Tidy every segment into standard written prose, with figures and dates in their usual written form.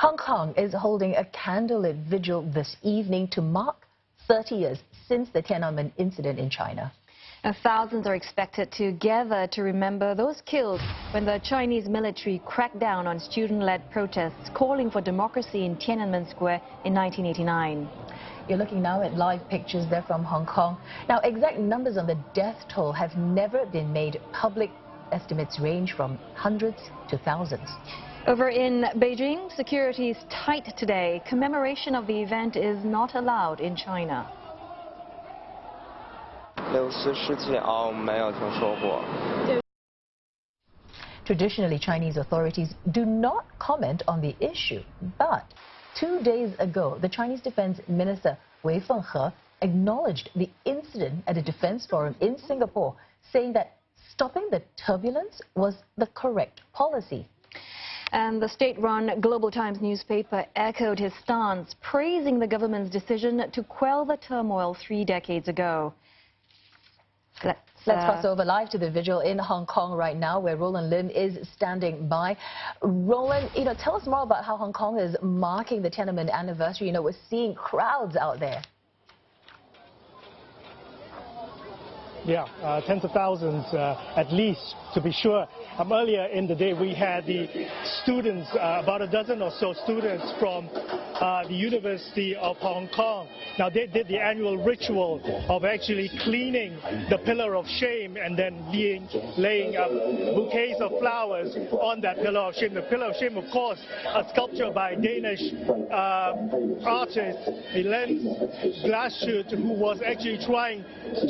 Hong Kong is holding a candlelit vigil this evening to mark 30 years since the Tiananmen incident in China. Now, thousands are expected to gather to remember those killed when the Chinese military cracked down on student-led protests calling for democracy in Tiananmen Square in 1989. You're looking now at live pictures there from Hong Kong. Now, exact numbers on the death toll have never been made public. Estimates range from hundreds to thousands. Over in Beijing, security is tight today. Commemoration of the event is not allowed in China. Traditionally, Chinese authorities do not comment on the issue, but 2 days ago, the Chinese Defense Minister Wei Fenghe acknowledged the incident at a defense forum in Singapore, saying that stopping the turbulence was the correct policy. And the state-run Global Times newspaper echoed his stance, praising the government's decision to quell the turmoil 3 decades ago. Let's cross over live to the vigil in Hong Kong right now, where Roland Lim is standing by. Roland, tell us more about how Hong Kong is marking the Tiananmen anniversary. We're seeing crowds out there. Yeah, tens of thousands at least, to be sure. Earlier in the day, we had the students, about a dozen or so students from the University of Hong Kong. Now, they did the annual ritual of actually cleaning the Pillar of Shame and then laying bouquets of flowers on that Pillar of Shame. The Pillar of Shame, of course, a sculpture by Danish artist Helene Glasshoot, who was actually trying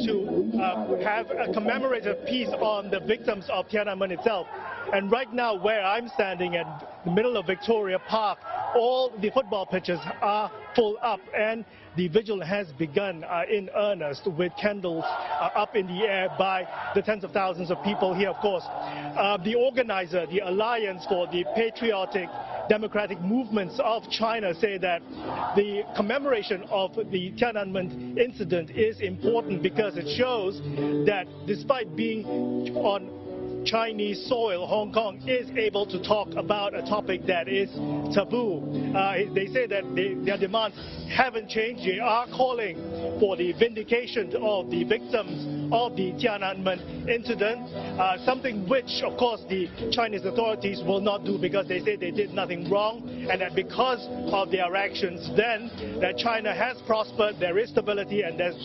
to have a commemorative piece on the victims of Tiananmen itself. And right now, where I'm standing at the middle of Victoria Park, all the football pitches are full up, and the vigil has begun in earnest, with candles up in the air by the tens of thousands of people here, of course. The organizer, the Alliance for the Patriotic Democratic Movements of China, say that the commemoration of the Tiananmen incident is important because it shows that despite being on Chinese soil, Hong Kong is able to talk about a topic that is taboo. They say that their demands haven't changed. They are calling for the vindication of the victims of the Tiananmen incident, something which, of course, the Chinese authorities will not do because they say they did nothing wrong, and that because of their actions then, that China has prospered, there is stability, and there's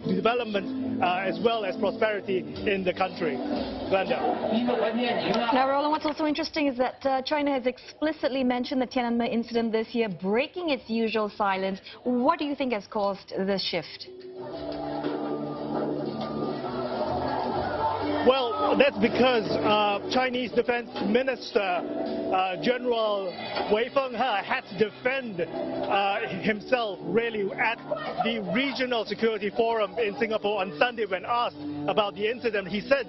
development as well as prosperity in the country. Glenda. Now, Roland, what's also interesting is that China has explicitly mentioned the Tiananmen incident this year, breaking its usual silence. What do you think has caused this shift? Well, that's because Chinese Defense Minister General Wei Fenghe had to defend himself really at the Regional Security Forum in Singapore on Sunday when asked about the incident. He said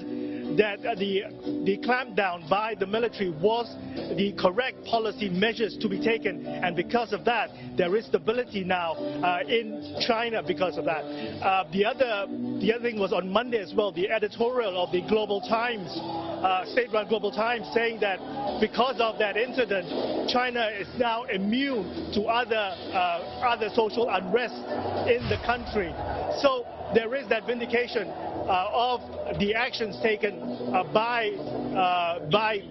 that the clampdown by the military was the correct policy measures to be taken, and because of that, there is stability now in China because of that. The other thing was on Monday as well, the editorial of the Global Times, state-run Global Times, saying that because of that incident, China is now immune to other social unrest in the country. So there is that vindication of the actions taken by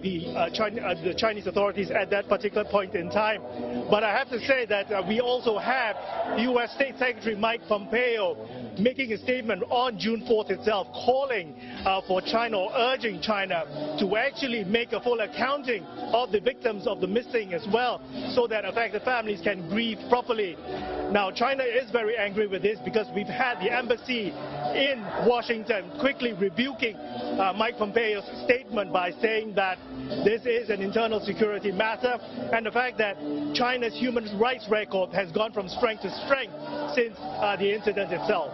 the Chinese authorities at that particular point in time. But I have to say that we also have U.S. State Secretary Mike Pompeo making a statement on June 4th itself, calling for China, or urging China to actually make a full accounting of the victims of the missing as well, so that affected families can grieve properly. Now, China is very angry with this because we've had the embassy in Washington quickly rebuking Mike Pompeo's statement by saying that this is an internal security matter, and the fact that China's human rights record has gone from strength to strength since the incident itself.